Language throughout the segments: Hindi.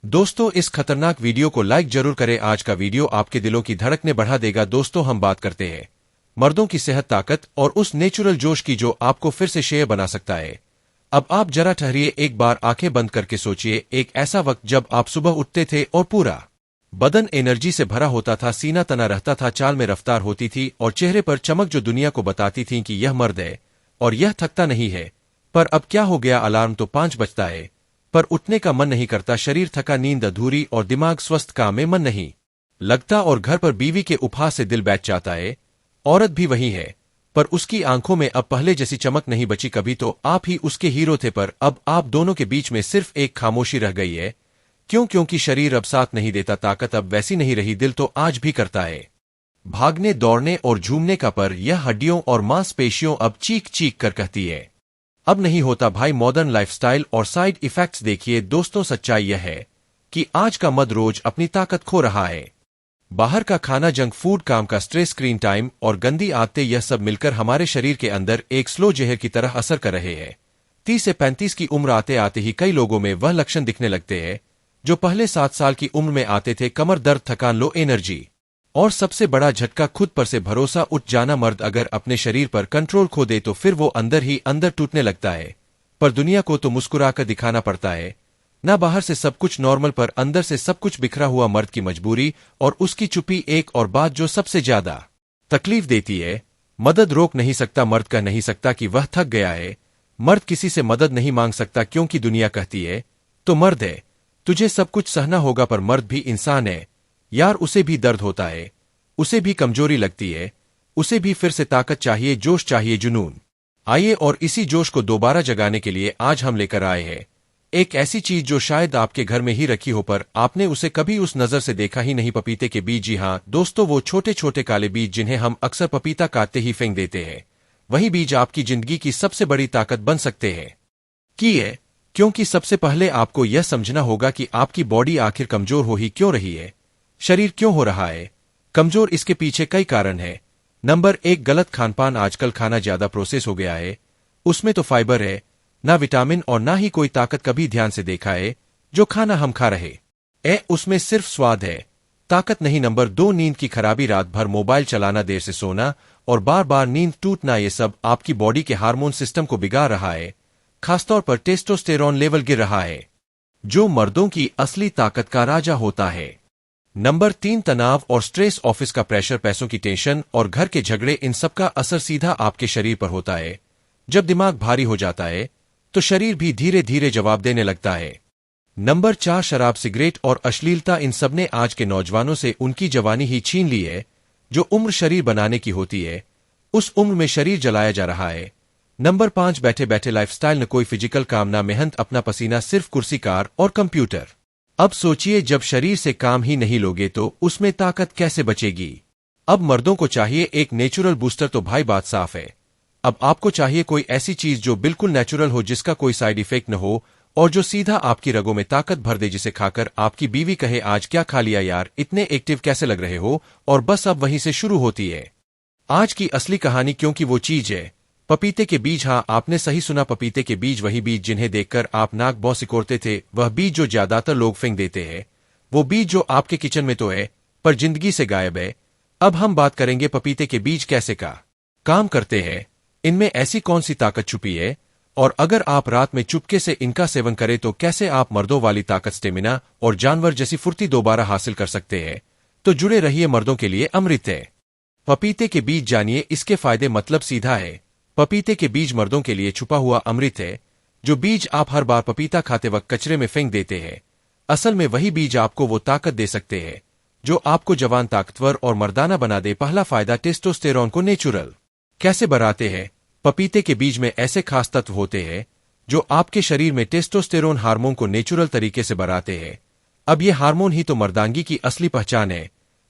दोस्तों, इस खतरनाक वीडियो को लाइक जरूर करें। आज का वीडियो आपके दिलों की धड़कने बढ़ा देगा। दोस्तों, हम बात करते हैं मर्दों की सेहत, ताकत और उस नेचुरल जोश की जो आपको फिर से शेर बना सकता है। अब आप जरा ठहरिए, एक बार आंखें बंद करके सोचिए, एक ऐसा वक्त जब आप सुबह उठते थे और पूरा बदन एनर्जी से भरा होता था, सीना तना रहता था, चाल में रफ्तार होती थी और चेहरे पर चमक जो दुनिया को बताती थी कि यह मर्द है और यह थकता नहीं है। पर अब क्या हो गया? अलार्म तो 5 बजता है पर उठने का मन नहीं करता। शरीर थका, नींद अधूरी और दिमाग स्वस्थ, काम में मन नहीं लगता। और घर पर बीवी के उपहास से दिल बैठ जाता है। औरत भी वही है, पर उसकी आंखों में अब पहले जैसी चमक नहीं बची। कभी तो आप ही उसके हीरो थे, पर अब आप दोनों के बीच में सिर्फ एक खामोशी रह गई है। क्यों? क्योंकि शरीर अब साथ नहीं देता, ताकत अब वैसी नहीं रही, दिल तो आज भी करता है भागने, दौड़ने और झूमने का, पर यह हड्डियों और मांसपेशियों अब चीख चीख कर कहती है अब नहीं होता भाई। मॉडर्न लाइफस्टाइल और साइड इफेक्ट्स देखिए दोस्तों। सच्चाई यह है कि आज का मर्द रोज अपनी ताकत खो रहा है। बाहर का खाना, जंक फूड, काम का स्ट्रेस, स्क्रीन टाइम और गंदी आदतें, यह सब मिलकर हमारे शरीर के अंदर एक स्लो जहर की तरह असर कर रहे हैं। 30 से 35 की उम्र आते आते ही कई लोगों में वह लक्षण दिखने लगते हैं जो पहले 7 साल की उम्र में आते थे। कमर दर्द, थकान, लो एनर्जी और सबसे बड़ा झटका, खुद पर से भरोसा उठ जाना। मर्द अगर अपने शरीर पर कंट्रोल खो दे तो फिर वो अंदर ही अंदर टूटने लगता है। पर दुनिया को तो मुस्कुराकर दिखाना पड़ता है ना। बाहर से सब कुछ नॉर्मल पर अंदर से सब कुछ बिखरा हुआ। मर्द की मजबूरी और उसकी चुप्पी। एक और बात जो सबसे ज्यादा तकलीफ देती है, मदद रोक नहीं सकता। मर्द कह नहीं सकता कि वह थक गया है। मर्द किसी से मदद नहीं मांग सकता क्योंकि दुनिया कहती है तो मर्द है, तुझे सब कुछ सहना होगा। पर मर्द भी इंसान है यार, उसे भी दर्द होता है, उसे भी कमजोरी लगती है, उसे भी फिर से ताकत चाहिए, जोश चाहिए, जुनून। आइए और इसी जोश को दोबारा जगाने के लिए आज हम लेकर आए हैं एक ऐसी चीज जो शायद आपके घर में ही रखी हो पर आपने उसे कभी उस नजर से देखा ही नहीं। पपीते के बीज। जी हाँ दोस्तों, वो छोटे छोटे काले बीज जिन्हें हम अक्सर पपीता काटते ही फेंक देते हैं। वही बीज आपकी जिंदगी की सबसे बड़ी ताकत बन सकते हैं। क्योंकि सबसे पहले आपको यह समझना होगा कि आपकी बॉडी आखिर कमजोर हो ही क्यों रही है। शरीर क्यों हो रहा है कमजोर? इसके पीछे कई कारण है। नंबर 1, गलत खानपान। आजकल खाना ज्यादा प्रोसेस हो गया है। उसमें तो फाइबर है ना, विटामिन और ना ही कोई ताकत। कभी ध्यान से देखा है जो खाना हम खा रहे उसमें सिर्फ स्वाद है, ताकत नहीं। नंबर 2, नींद की खराबी। रात भर मोबाइल चलाना, देर से सोना और बार बार नींद टूटना, ये सब आपकी बॉडी के हार्मोन सिस्टम को बिगाड़ रहा है। खासतौर पर टेस्टोस्टेरोन लेवल गिर रहा है जो मर्दों की असली ताकत का राजा होता है। नंबर 3, तनाव और स्ट्रेस। ऑफिस का प्रेशर, पैसों की टेंशन और घर के झगड़े, इन सब का असर सीधा आपके शरीर पर होता है। जब दिमाग भारी हो जाता है तो शरीर भी धीरे धीरे जवाब देने लगता है। नंबर 4, शराब, सिगरेट और अश्लीलता। इन सब ने आज के नौजवानों से उनकी जवानी ही छीन ली है। जो उम्र शरीर बनाने की होती है उस उम्र में शरीर जलाया जा रहा है। नंबर 5, बैठे बैठे लाइफस्टाइल। न कोई फिजिकल काम, ना मेहनत, अपना पसीना, सिर्फ कुर्सी, कार और कंप्यूटर। अब सोचिए, जब शरीर से काम ही नहीं लोगे तो उसमें ताकत कैसे बचेगी? अब मर्दों को चाहिए एक नेचुरल बूस्टर। तो भाई बात साफ है, अब आपको चाहिए कोई ऐसी चीज जो बिल्कुल नेचुरल हो, जिसका कोई साइड इफेक्ट न हो और जो सीधा आपकी रगों में ताकत भर दे, जिसे खाकर आपकी बीवी कहे आज क्या खा लिया यार, इतने एक्टिव कैसे लग रहे हो। और बस अब वहीं से शुरू होती है आज की असली कहानी, क्योंकि वो चीज है पपीते के बीज। हाँ, आपने सही सुना, पपीते के बीज। वही बीज जिन्हें देखकर आप नाक बौ सिकोड़ते थे, वह बीज जो ज्यादातर लोग फेंक देते हैं, वो बीज जो आपके किचन में तो है पर जिंदगी से गायब है। अब हम बात करेंगे पपीते के बीज कैसे का काम करते हैं, इनमें ऐसी कौन सी ताकत छुपी है और अगर आप रात में चुपके से इनका सेवन करें तो कैसे आप मर्दों वाली ताकत, स्टेमिना और जानवर जैसी फुर्ती दोबारा हासिल कर सकते हैं। तो जुड़े रहिए, मर्दों के लिए अमृत है पपीते के बीज। जानिए इसके फायदे। मतलब सीधा है, पपीते के बीज मर्दों के लिए छुपा हुआ अमृत है। जो बीज आप हर बार पपीता खाते वक्त कचरे में फेंक देते हैं, असल में वही बीज आपको वो ताकत दे सकते हैं जो आपको जवान, ताकतवर और मर्दाना बना दे। पहला फायदा, टेस्टोस्टेरोन को नेचुरल कैसे बढ़ाते हैं। पपीते के बीज में ऐसे खास तत्व होते हैं जो आपके शरीर में टेस्टोस्टेरोन हार्मोन को नेचुरल तरीके से बढ़ाते हैं। अब ये हार्मोन ही तो मर्दांगी की असली पहचान है।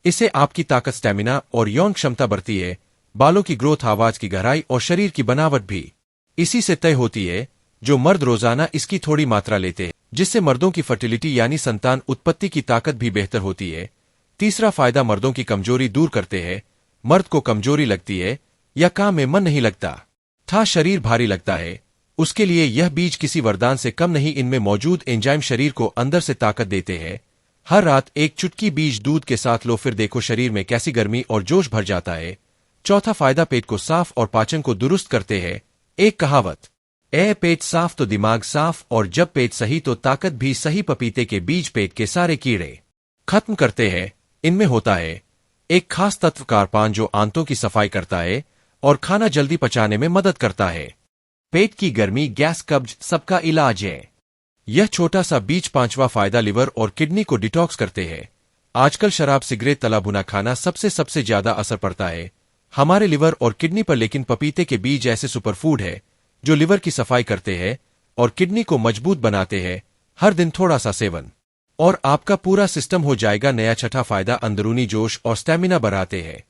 इससे आपकी ताकत, स्टेमिना और यौन क्षमता बढ़ती है। बालों की ग्रोथ, आवाज की गहराई और शरीर की बनावट भी इसी से तय होती है। जो मर्द रोजाना इसकी थोड़ी मात्रा लेते हैं, जिससे मर्दों की फर्टिलिटी यानी संतान उत्पत्ति की ताकत भी बेहतर होती है। तीसरा फायदा, मर्दों की कमजोरी दूर करते हैं। मर्द को कमजोरी लगती है या काम में मन नहीं लगता था, शरीर भारी लगता है उसके लिए यह बीज किसी वरदान से कम नहीं। इनमें मौजूद एंजाइम शरीर को अंदर से ताकत देते हैं। हर रात एक चुटकी बीज दूध के साथ लो, फिर देखो शरीर में कैसी गर्मी और जोश भर जाता है। चौथा फायदा, पेट को साफ और पाचन को दुरुस्त करते हैं। एक कहावत, पेट साफ तो दिमाग साफ, और जब पेट सही तो ताकत भी सही। पपीते के बीज पेट के सारे कीड़े खत्म करते हैं। इनमें होता है एक खास तत्व कार्पान जो आंतों की सफाई करता है और खाना जल्दी पचाने में मदद करता है। पेट की गर्मी, गैस, कब्ज सबका इलाज है। यह छोटा सा बीज पांचवा फायदा, लिवर और किडनी को डिटॉक्स करते हैं। आजकल शराब, सिगरेट, तला भुना खाना सबसे ज्यादा असर पड़ता है हमारे लिवर और किडनी पर, लेकिन पपीते के बीज ऐसे सुपरफूड है जो लिवर की सफाई करते हैं और किडनी को मजबूत बनाते हैं। हर दिन थोड़ा सा सेवन और आपका पूरा सिस्टम हो जाएगा नया। छठा फायदा, अंदरूनी जोश और स्टैमिना बढ़ाते हैं।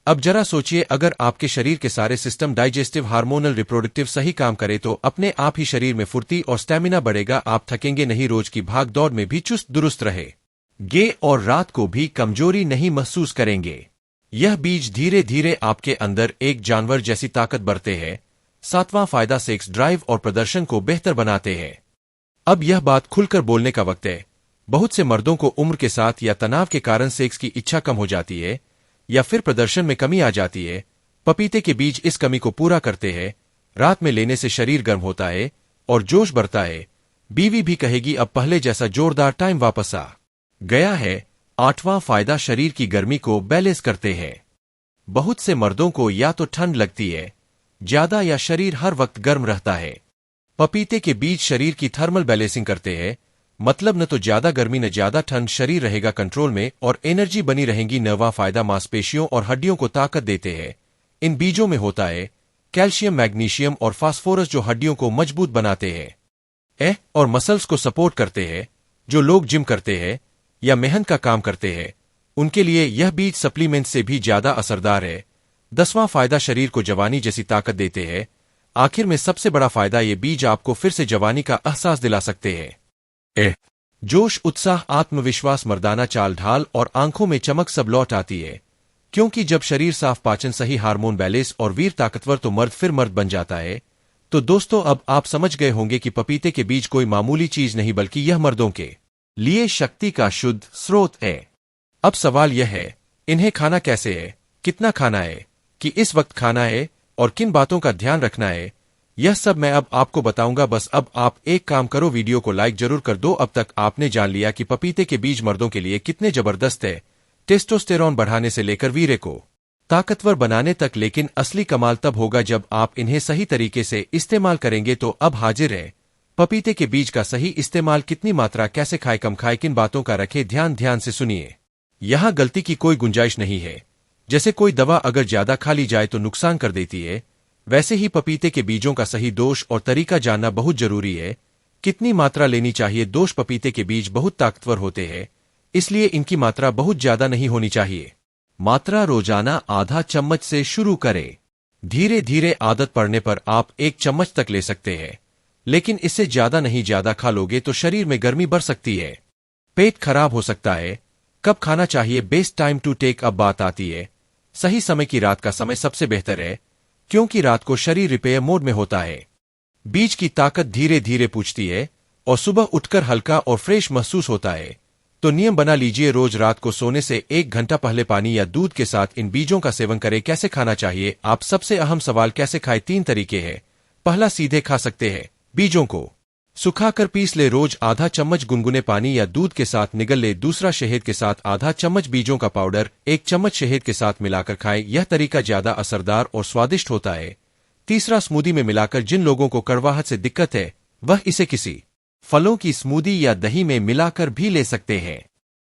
अब जरा सोचिए, अगर आपके शरीर के सारे सिस्टम, डाइजेस्टिव, हार्मोनल, रिप्रोडक्टिव सही काम करे तो अपने आप ही शरीर में फुर्ती और स्टैमिना बढ़ेगा। आप थकेंगे नहीं, रोज की भाग दौड़ में भी चुस्त दुरुस्त रहेंगे और रात को भी कमजोरी नहीं महसूस करेंगे। यह बीज धीरे धीरे आपके अंदर एक जानवर जैसी ताकत बढ़ते हैं। सातवां फायदा, सेक्स ड्राइव और प्रदर्शन को बेहतर बनाते हैं। अब यह बात खुलकर बोलने का वक्त है। बहुत से मर्दों को उम्र के साथ या तनाव के कारण सेक्स की इच्छा कम हो जाती है या फिर प्रदर्शन में कमी आ जाती है। पपीते के बीज इस कमी को पूरा करते हैं। रात में लेने से शरीर गर्म होता है और जोश बढ़ता है। बीवी भी कहेगी अब पहले जैसा जोरदार टाइम वापस आ गया है। आठवां फायदा, शरीर की गर्मी को बैलेंस करते हैं। बहुत से मर्दों को या तो ठंड लगती है ज्यादा या शरीर हर वक्त गर्म रहता है। पपीते के बीज शरीर की थर्मल बैलेंसिंग करते हैं, मतलब न तो ज्यादा गर्मी न ज्यादा ठंड, शरीर रहेगा कंट्रोल में और एनर्जी बनी रहेगी। नौवां फायदा, मांसपेशियों और हड्डियों को ताकत देते हैं। इन बीजों में होता है कैल्शियम, मैग्नीशियम और फास्फोरस जो हड्डियों को मजबूत बनाते हैं और मसल्स को सपोर्ट करते हैं। जो लोग जिम करते हैं या मेहनत का काम करते हैं उनके लिए यह बीज सप्लीमेंट से भी ज्यादा असरदार है। 10वां फायदा, शरीर को जवानी जैसी ताकत देते हैं। आखिर में सबसे बड़ा फायदा, ये बीज आपको फिर से जवानी का एहसास दिला सकते हैं। जोश, उत्साह, आत्मविश्वास, मर्दाना चाल ढाल और आंखों में चमक सब लौट आती है। क्योंकि जब शरीर साफ, पाचन सही, हार्मोन बैलेंस और वीर ताकतवर तो मर्द फिर मर्द बन जाता है। तो दोस्तों, अब आप समझ गए होंगे कि पपीते के बीज कोई मामूली चीज नहीं बल्कि यह मर्दों के लिए शक्ति का शुद्ध स्रोत है। अब सवाल यह है, इन्हें खाना कैसे है, कितना खाना है, कि इस वक्त खाना है और किन बातों का ध्यान रखना है, यह सब मैं अब आपको बताऊंगा। बस अब आप एक काम करो, वीडियो को लाइक जरूर कर दो। अब तक आपने जान लिया कि पपीते के बीज मर्दों के लिए कितने जबरदस्त है, टेस्टोस्टेरॉन बढ़ाने से लेकर वीर्य को ताकतवर बनाने तक। लेकिन असली कमाल तब होगा जब आप इन्हें सही तरीके से इस्तेमाल करेंगे। तो अब हाजिर है पपीते के बीज का सही इस्तेमाल, कितनी मात्रा, कैसे खाए, कम खाए, किन बातों का रखे ध्यान। ध्यान से सुनिए, यहां गलती की कोई गुंजाइश नहीं है। जैसे कोई दवा अगर ज्यादा खा ली जाए तो नुकसान कर देती है, वैसे ही पपीते के बीजों का सही दोष और तरीका जानना बहुत जरूरी है। कितनी मात्रा लेनी चाहिए। दोष, पपीते के बीज बहुत ताकतवर होते हैं, इसलिए इनकी मात्रा बहुत ज्यादा नहीं होनी चाहिए। मात्रा, रोजाना आधा चम्मच से शुरू करें। धीरे धीरे आदत पड़ने पर आप 1 चम्मच तक ले सकते हैं, लेकिन इससे ज्यादा नहीं। ज्यादा खा लोगे तो शरीर में गर्मी बढ़ सकती है, पेट खराब हो सकता है। कब खाना चाहिए, बेस्ट टाइम टू टेक। अब बात आती है सही समय की। रात का समय सबसे बेहतर है, क्योंकि रात को शरीर रिपेयर मोड में होता है। बीज की ताकत धीरे धीरे पूछती है और सुबह उठकर हल्का और फ्रेश महसूस होता है। तो नियम बना लीजिए, रोज रात को सोने से 1 घंटा पहले पानी या दूध के साथ इन बीजों का सेवन करें। कैसे खाना चाहिए, आप सबसे अहम सवाल, कैसे खाए। 3 तरीके हैं। पहला, सीधे खा सकते हैं। बीजों को सुखाकर पीस ले, रोज आधा चम्मच गुनगुने पानी या दूध के साथ निगल ले। दूसरा, शहद के साथ आधा चम्मच बीजों का पाउडर 1 चम्मच शहद के साथ मिलाकर खाएं। यह तरीका ज्यादा असरदार और स्वादिष्ट होता है। तीसरा, स्मूदी में मिलाकर। जिन लोगों को कड़वाहट से दिक्कत है वह इसे किसी फलों की स्मूदी या दही में मिलाकर भी ले सकते हैं।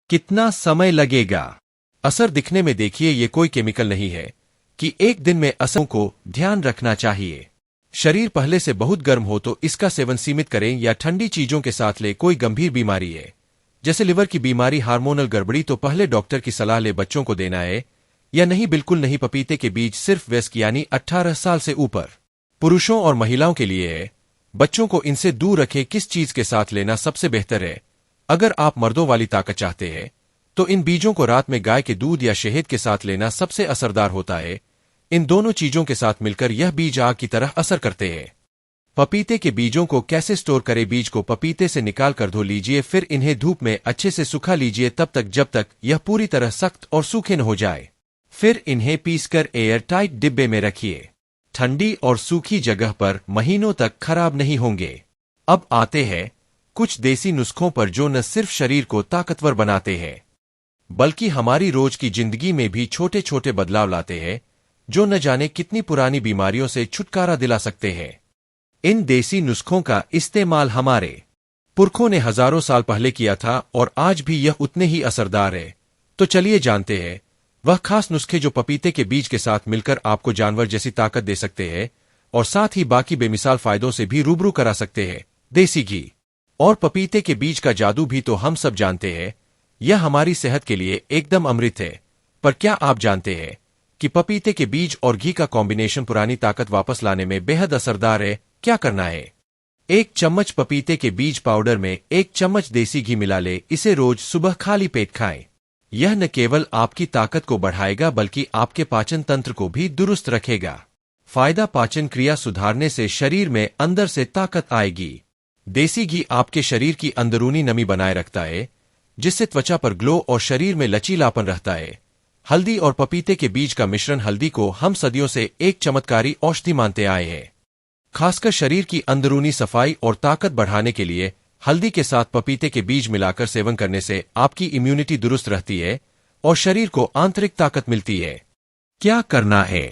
कितना समय लगेगा असर दिखने में, देखिए ये कोई केमिकल नहीं है कि एक दिन में असर को ध्यान रखना चाहिए। शरीर पहले से बहुत गर्म हो तो इसका सेवन सीमित करें या ठंडी चीजों के साथ ले। कोई गंभीर बीमारी है जैसे लिवर की बीमारी, हार्मोनल गड़बड़ी, तो पहले डॉक्टर की सलाह ले। बच्चों को देना है या नहीं, बिल्कुल नहीं। पपीते के बीज सिर्फ वयस्क यानी 18 साल से ऊपर पुरुषों और महिलाओं के लिए है। बच्चों को इनसे दूर रखें। किस चीज के साथ लेना सबसे बेहतर है, अगर आप मर्दों वाली ताकत चाहते हैं तो इन बीजों को रात में गाय के दूध या शहद के साथ लेना सबसे असरदार होता है। इन दोनों चीजों के साथ मिलकर यह बीज आग की तरह असर करते हैं। पपीते के बीजों को कैसे स्टोर करें? बीज को पपीते से निकाल कर धो लीजिए, फिर इन्हें धूप में अच्छे से सुखा लीजिए तब तक जब तक यह पूरी तरह सख्त और सूखे न हो जाए। फिर इन्हें पीसकर एयर टाइट डिब्बे में रखिए। ठंडी और सूखी जगह पर महीनों तक खराब नहीं होंगे। अब आते हैं कुछ देसी नुस्खों पर जो न सिर्फ शरीर को ताकतवर बनाते हैं बल्कि हमारी रोज की जिंदगी में भी छोटे छोटे बदलाव लाते हैं, जो न जाने कितनी पुरानी बीमारियों से छुटकारा दिला सकते हैं। इन देसी नुस्खों का इस्तेमाल हमारे पुरखों ने हजारों साल पहले किया था और आज भी यह उतने ही असरदार है। तो चलिए जानते हैं वह खास नुस्खे जो पपीते के बीज के साथ मिलकर आपको जानवर जैसी ताकत दे सकते हैं और साथ ही बाकी बेमिसाल फायदों से भी रूबरू करा सकते हैं। देसी घी और पपीते के बीज का जादू भी तो हम सब जानते हैं, यह हमारी सेहत के लिए एकदम अमृत है। पर क्या आप जानते हैं कि पपीते के बीज और घी का कॉम्बिनेशन पुरानी ताकत वापस लाने में बेहद असरदार है? क्या करना है? 1 चम्मच पपीते के बीज पाउडर में 1 चम्मच देसी घी मिला ले। इसे रोज सुबह खाली पेट खाएं। यह न केवल आपकी ताकत को बढ़ाएगा बल्कि आपके पाचन तंत्र को भी दुरुस्त रखेगा। फायदा पाचन क्रिया सुधारने से शरीर में अंदर से ताकत आएगी। देसी घी आपके शरीर की अंदरूनी नमी बनाए रखता है, जिससे त्वचा पर ग्लो और शरीर में लचीलापन रहता है। हल्दी और पपीते के बीज का मिश्रण। हल्दी को हम सदियों से एक चमत्कारी औषधि मानते आए हैं, खासकर शरीर की अंदरूनी सफाई और ताकत बढ़ाने के लिए। हल्दी के साथ पपीते के बीज मिलाकर सेवन करने से आपकी इम्यूनिटी दुरुस्त रहती है और शरीर को आंतरिक ताकत मिलती है। क्या करना है?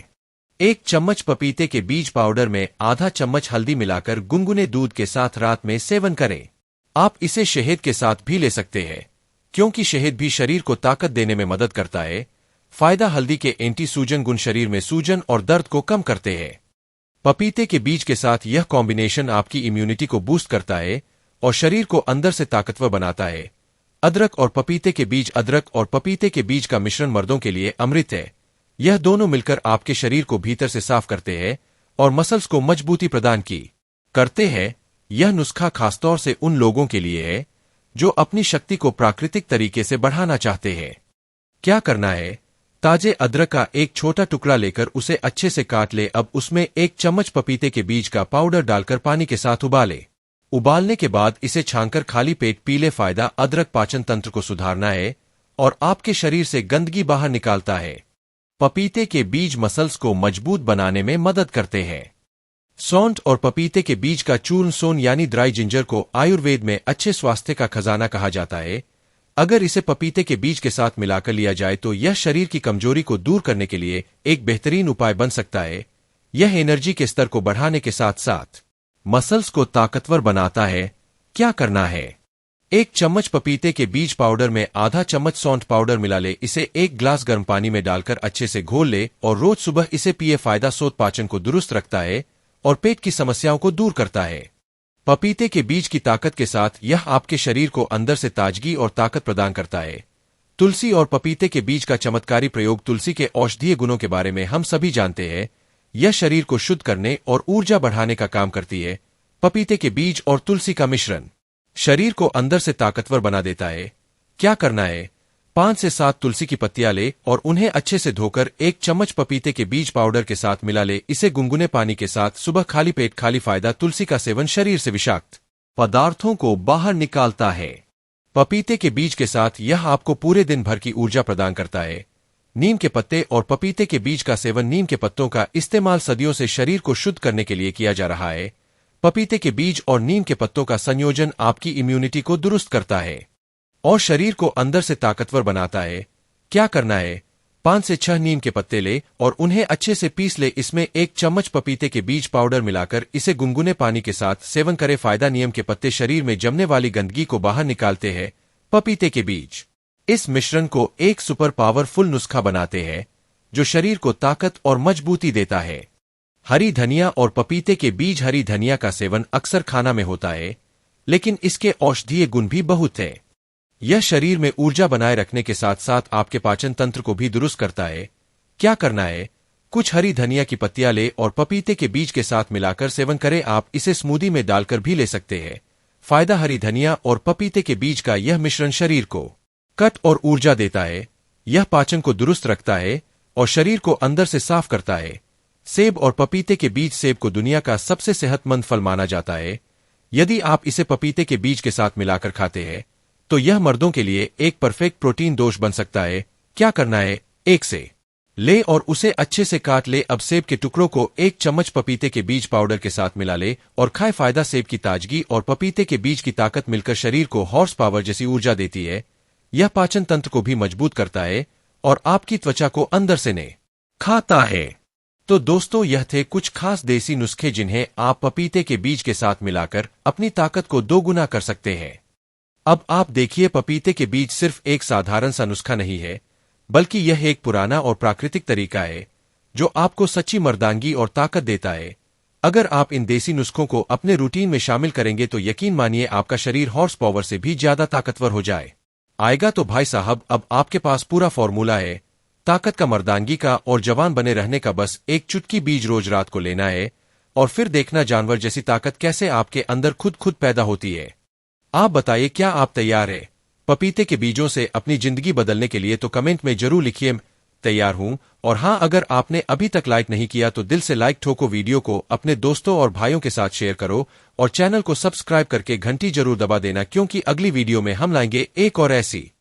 1 चम्मच पपीते के बीज पाउडर में आधा चम्मच हल्दी मिलाकर गुनगुने दूध के साथ रात में सेवन करें। आप इसे शहद के साथ भी ले सकते हैं, क्योंकि शहद भी शरीर को ताकत देने में मदद करता है। फायदा हल्दी के एंटी सूजन गुण शरीर में सूजन और दर्द को कम करते हैं। पपीते के बीज के साथ यह कॉम्बिनेशन आपकी इम्यूनिटी को बूस्ट करता है और शरीर को अंदर से ताकतवर बनाता है। अदरक और पपीते के बीज। अदरक और पपीते के बीज का मिश्रण मर्दों के लिए अमृत है। यह दोनों मिलकर आपके शरीर को भीतर से साफ करते हैं और मसल्स को मजबूती प्रदान करते हैं। यह नुस्खा खासतौर से उन लोगों के लिए है जो अपनी शक्ति को प्राकृतिक तरीके से बढ़ाना चाहते हैं। क्या करना है? ताजे अदरक का एक छोटा टुकड़ा लेकर उसे अच्छे से काट ले। अब उसमें 1 चम्मच पपीते के बीज का पाउडर डालकर पानी के साथ उबाले। उबालने के बाद इसे छानकर खाली पेट पी ले। फायदा अदरक पाचन तंत्र को सुधारना है और आपके शरीर से गंदगी बाहर निकालता है। पपीते के बीज मसल्स को मजबूत बनाने में मदद करते हैं। सौंठ और पपीते के बीज का चूर्ण। सोन यानी ड्राई जिंजर को आयुर्वेद में अच्छे स्वास्थ्य का खजाना कहा जाता है। अगर इसे पपीते के बीज के साथ मिलाकर लिया जाए तो यह शरीर की कमजोरी को दूर करने के लिए एक बेहतरीन उपाय बन सकता है। यह एनर्जी के स्तर को बढ़ाने के साथ साथ मसल्स को ताकतवर बनाता है। क्या करना है? 1 चम्मच पपीते के बीज पाउडर में आधा चम्मच सौंठ पाउडर मिला ले। इसे 1 ग्लास गर्म पानी में डालकर अच्छे से घोल ले और रोज सुबह इसे पिए। फायदा सोत पाचन को दुरुस्त रखता है और पेट की समस्याओं को दूर करता है। पपीते के बीज की ताकत के साथ यह आपके शरीर को अंदर से ताजगी और ताकत प्रदान करता है। तुलसी और पपीते के बीज का चमत्कारी प्रयोग। तुलसी के औषधीय गुणों के बारे में हम सभी जानते हैं। यह शरीर को शुद्ध करने और ऊर्जा बढ़ाने का काम करती है। पपीते के बीज और तुलसी का मिश्रण शरीर को अंदर से ताकतवर बना देता है। क्या करना है? 5 से 7 तुलसी की पत्तियां ले और उन्हें अच्छे से धोकर 1 चम्मच पपीते के बीज पाउडर के साथ मिला ले। इसे गुनगुने पानी के साथ सुबह खाली पेट खाली। फायदा तुलसी का सेवन शरीर से विषाक्त पदार्थों को बाहर निकालता है। पपीते के बीज के साथ यह आपको पूरे दिन भर की ऊर्जा प्रदान करता है। नीम के पत्ते और पपीते के बीज का सेवन। नीम के पत्तों का इस्तेमाल सदियों से शरीर को शुद्ध करने के लिए किया जा रहा है। पपीते के बीज और नीम के पत्तों का संयोजन आपकी इम्यूनिटी को दुरुस्त करता है और शरीर को अंदर से ताकतवर बनाता है। क्या करना है? 5 से 6 नीम के पत्ते ले और उन्हें अच्छे से पीस ले। इसमें 1 चम्मच पपीते के बीज पाउडर मिलाकर इसे गुनगुने पानी के साथ सेवन करे। फायदा नीम के पत्ते शरीर में जमने वाली गंदगी को बाहर निकालते हैं। पपीते के बीज इस मिश्रण को एक सुपर पावरफुल नुस्खा बनाते हैं जो शरीर को ताकत और मजबूती देता है। हरी धनिया और पपीते के बीज। हरी धनिया का सेवन अक्सर खाना में होता है, लेकिन इसके औषधीय गुण भी बहुत है। यह शरीर में ऊर्जा बनाए रखने के साथ साथ आपके पाचन तंत्र को भी दुरुस्त करता है। क्या करना है? कुछ हरी धनिया की पत्तियां ले और पपीते के बीज के साथ मिलाकर सेवन करें। आप इसे स्मूदी में डालकर भी ले सकते हैं। फायदा हरी धनिया और पपीते के बीज का यह मिश्रण शरीर को कट और ऊर्जा देता है। यह पाचन को दुरुस्त रखता है और शरीर को अंदर से साफ करता है। सेब और पपीते के बीज। सेब को दुनिया का सबसे सेहतमंद फल माना जाता है। यदि आप इसे पपीते के बीज के साथ मिलाकर खाते हैं तो यह मर्दों के लिए एक परफेक्ट प्रोटीन दोष बन सकता है। क्या करना है? एक से ले और उसे अच्छे से काट ले। अब सेब के टुकड़ों को एक चम्मच पपीते के बीज पाउडर के साथ मिला ले और खाए। फायदा: सेब की ताजगी और पपीते के बीज की ताकत मिलकर शरीर को हॉर्स पावर जैसी ऊर्जा देती है। यह पाचन तंत्र को भी मजबूत करता है और आपकी त्वचा को अंदर से ने खाता है। तो दोस्तों, यह थे कुछ खास देसी नुस्खे जिन्हें आप पपीते के बीज के साथ मिलाकर अपनी ताकत को दोगुना कर सकते हैं। अब आप देखिए, पपीते के बीज सिर्फ एक साधारण सा नुस्खा नहीं है, बल्कि यह एक पुराना और प्राकृतिक तरीका है जो आपको सच्ची मर्दांगी और ताकत देता है। अगर आप इन देसी नुस्खों को अपने रूटीन में शामिल करेंगे तो यकीन मानिए आपका शरीर हॉर्स पावर से भी ज्यादा ताकतवर हो जाए आएगा। तो भाई साहब, अब आपके पास पूरा फॉर्मूला है ताकत का, मर्दांगी का और जवान बने रहने का। बस एक चुटकी बीज रोज रात को लेना है और फिर देखना जानवर जैसी ताकत कैसे आपके अंदर खुद पैदा होती है। आप बताइए, क्या आप तैयार है पपीते के बीजों से अपनी जिंदगी बदलने के लिए? तो कमेंट में जरूर लिखिए तैयार हूं। और हां, अगर आपने अभी तक लाइक नहीं किया तो दिल से लाइक ठोको, वीडियो को अपने दोस्तों और भाइयों के साथ शेयर करो और चैनल को सब्सक्राइब करके घंटी जरूर दबा देना, क्योंकि अगली वीडियो में हम लाएंगे एक और ऐसी